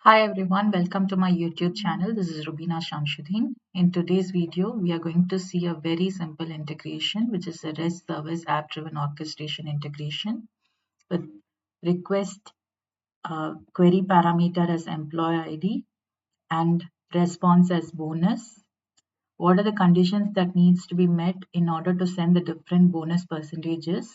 Hi everyone, welcome to my YouTube channel. This is Rubina Shamshuddin. In today's video, we are going to see a very simple integration, which is a REST service app-driven orchestration integration with request query parameter as employee ID and response as bonus. What are the conditions that needs to be met in order to send the different bonus percentages?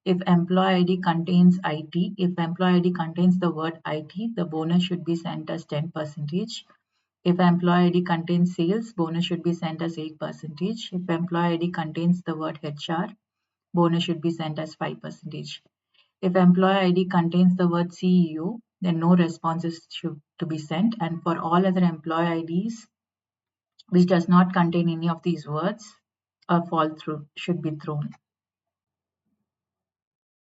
If employee ID contains IT, if employee ID contains the word IT, the bonus should be sent as 10%. If employee ID contains sales, bonus should be sent as 8%. If employee ID contains the word HR, bonus should be sent as 5%. If employee ID contains the word CEO, then no responses should to be sent. And for all other employee IDs which does not contain any of these words, a fall through should be thrown.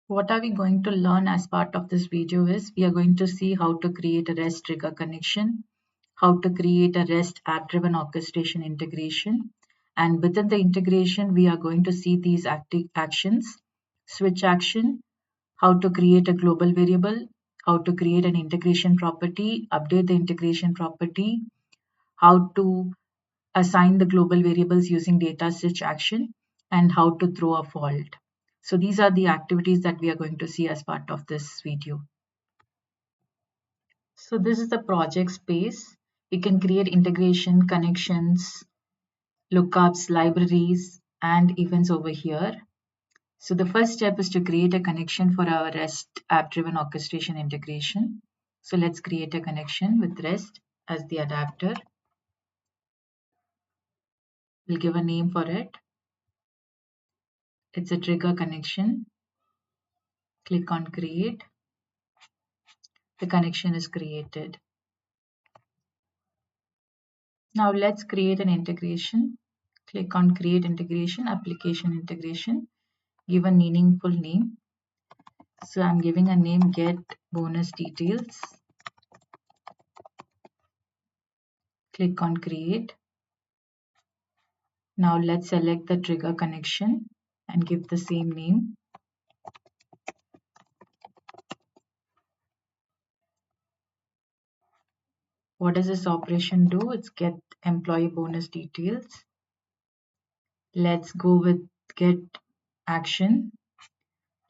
What are we going to learn as part of this video is we are going to see how to create a REST trigger connection, how to create a REST app-driven orchestration integration, and within the integration we are going to see these actions, switch action, how to create a global variable, how to create an integration property, update the integration property, how to assign the global variables using data switch action, and how to throw a fault. So these are the activities that we are going to see as part of this video. So this is the project space. We can create integration, connections, lookups, libraries, and events over here. So the first step is to create a connection for our REST app-driven orchestration integration. So let's create a connection with REST as the adapter. We'll give a name for it. It's a trigger connection. Click on create. The connection is created. Now let's create an integration. Click on create integration, application integration. Give a meaningful name. So I'm giving a name get bonus details. Click on create. Now let's select the trigger connection and give the same name. What does this operation do? It's get employee bonus details. Let's go with get action.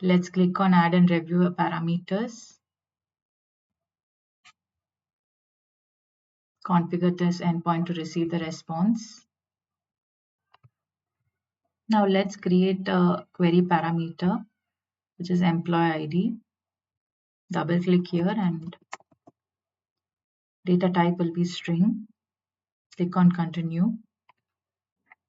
Let's click on add and review parameters. Configure this endpoint to receive the response. Now let's create a query parameter, which is employee ID. Double click here and data type will be string. Click on continue.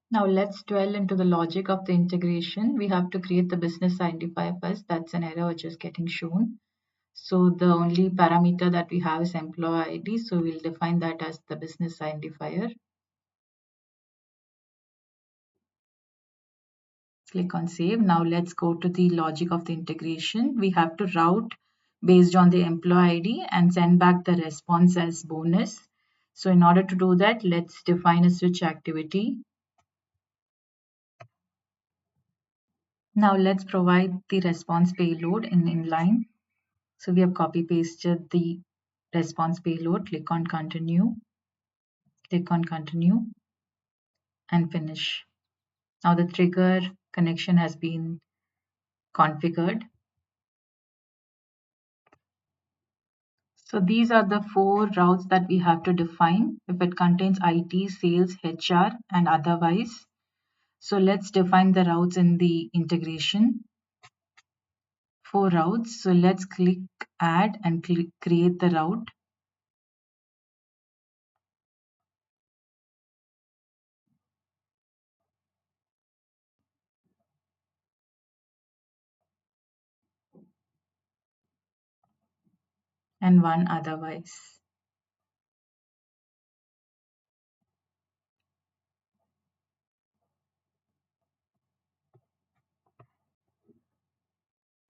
Now let's dwell into the logic of the integration. We have to create the business identifier first. That's an error which is getting shown. So the only parameter that we have is employee ID. So we'll define that as the business identifier. Click on save. Now let's go to the logic of the integration. We have to route based on the employee ID and send back the response as bonus. So in order to do that, let's define a switch activity. Now let's provide the response payload in inline. So we have copy pasted the response payload. Click on continue and finish. Now the trigger connection has been configured. So these are the 4 routes that we have to define if it contains IT, sales, HR, and otherwise. So let's define the routes in the integration. 4 routes. So let's click add and click create the route. And one otherwise.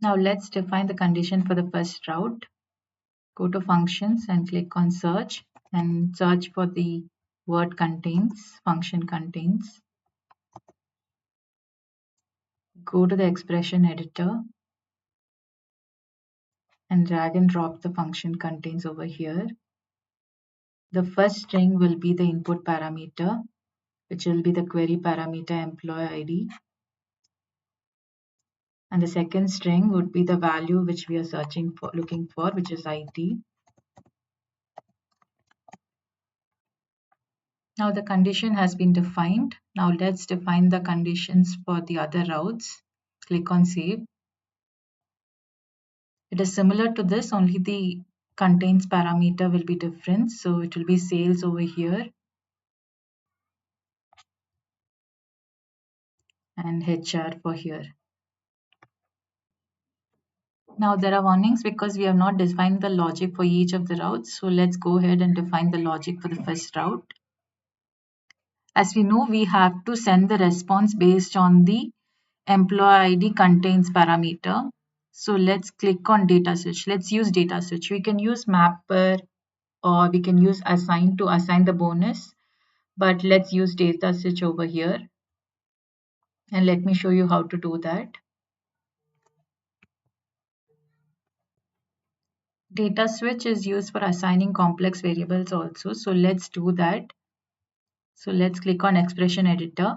Now let's define the condition for the first route. Go to functions and click on search and search for the word contains, function contains. Go to the expression editor and drag and drop the function contains over here. The first string will be the input parameter, which will be the query parameter employee ID. And the second string would be the value which we are looking for, which is ID. Now the condition has been defined. Now let's define the conditions for the other routes. Click on save. It is similar to this, only the contains parameter will be different. So it will be sales over here and HR for here. Now there are warnings because we have not defined the logic for each of the routes. So let's go ahead and define the logic for the first route. As we know, we have to send the response based on the employee ID contains parameter. So let's click on data switch. Let's use data switch. We can use mapper or we can use assign to assign the bonus. But let's use data switch over here. And let me show you how to do that. Data switch is used for assigning complex variables also. So let's do that. So let's click on expression editor.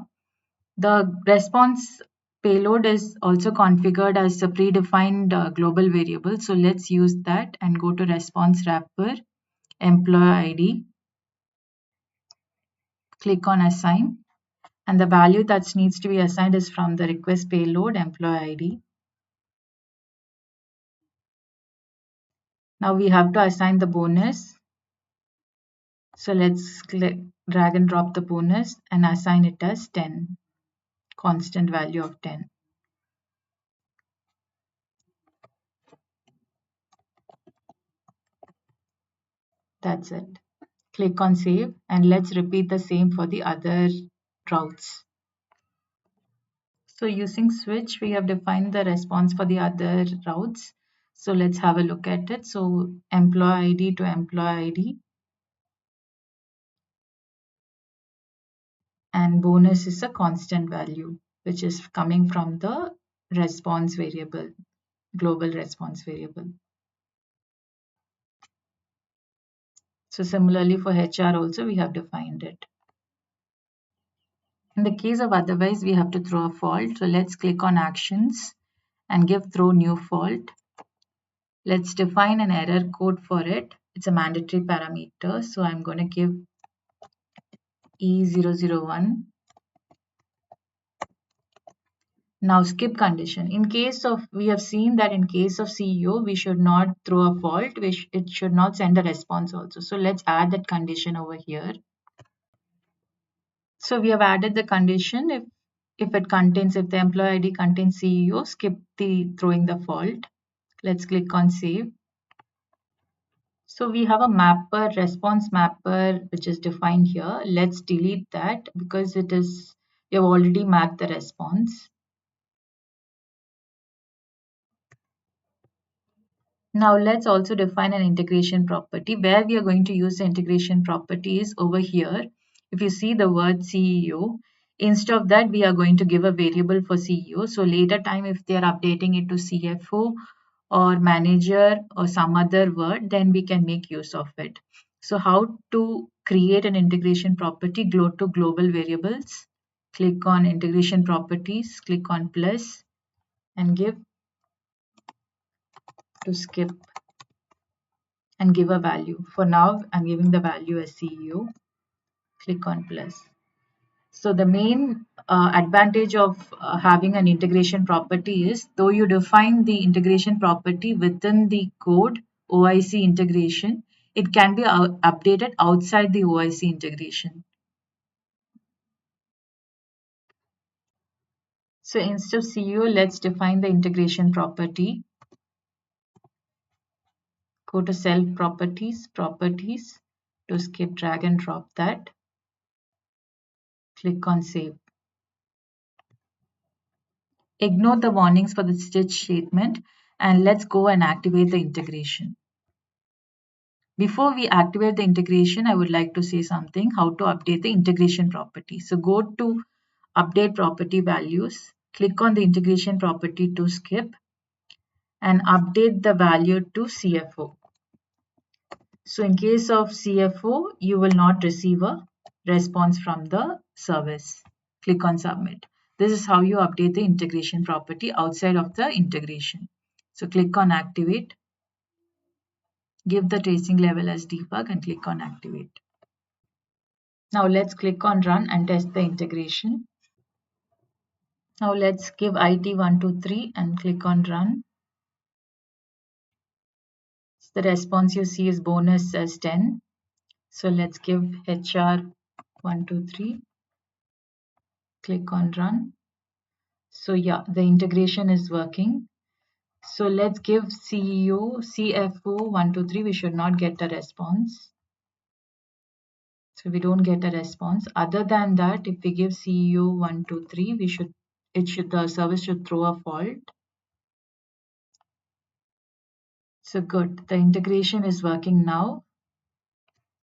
The response payload is also configured as a predefined global variable. So let's use that and go to response wrapper, employee ID, click on assign. And the value that needs to be assigned is from the request payload, employee ID. Now we have to assign the bonus. So let's drag and drop the bonus and assign it as 10, constant value of 10. That's it. Click on save and let's repeat the same for the other routes. So using switch, we have defined the response for the other routes. So let's have a look at it. So employee ID to employee ID. And bonus is a constant value, which is coming from the response variable, global response variable. So similarly for HR also, we have defined it. In the case of otherwise, we have to throw a fault. So let's click on actions and give throw new fault. Let's define an error code for it. It's a mandatory parameter. So I'm going to give E001. Now skip condition. In case of, we have seen that in case of CEO, we should not throw a fault. It should not send a response also. So let's add that condition over here. So we have added the condition if the employee ID contains CEO, skip the throwing the fault. Let's click on save. So we have a mapper, response mapper, which is defined here. Let's delete that because we have already mapped the response. Now let's also define an integration property. Where we are going to use the integration property is over here. If you see the word CEO, instead of that, we are going to give a variable for CEO. So later time, if they are updating it to CFO or manager or some other word, then we can make use of it. So how to create an integration property? Go to global variables, click on integration properties, click on plus and give to skip and give a value. For now, I'm giving the value as CEO. Click on plus. So the main advantage of having an integration property is, though you define the integration property within the code OIC integration, it can be updated outside the OIC integration. So instead of CEO, let's define the integration property. Go to self properties, properties, to skip, drag and drop that. Click on save. Ignore the warnings for the stitch statement and let's go and activate the integration. Before we activate the integration, I would like to say something how to update the integration property. So go to update property values, click on the integration property to skip and update the value to CFO. So in case of CFO, you will not receive a response from the service. Click on submit. This is how you update the integration property outside of the integration. So click on activate, give the tracing level as debug and click on activate. Now let's click on run and test the integration. Now let's give IT123 and click on run. The response you see is bonus as 10. So let's give HR123, click on run. So yeah, the integration is working. So let's give CEO, CFO123, we should not get a response. So we don't get a response. Other than that, if we give CEO123, the service should throw a fault. So good, the integration is working now.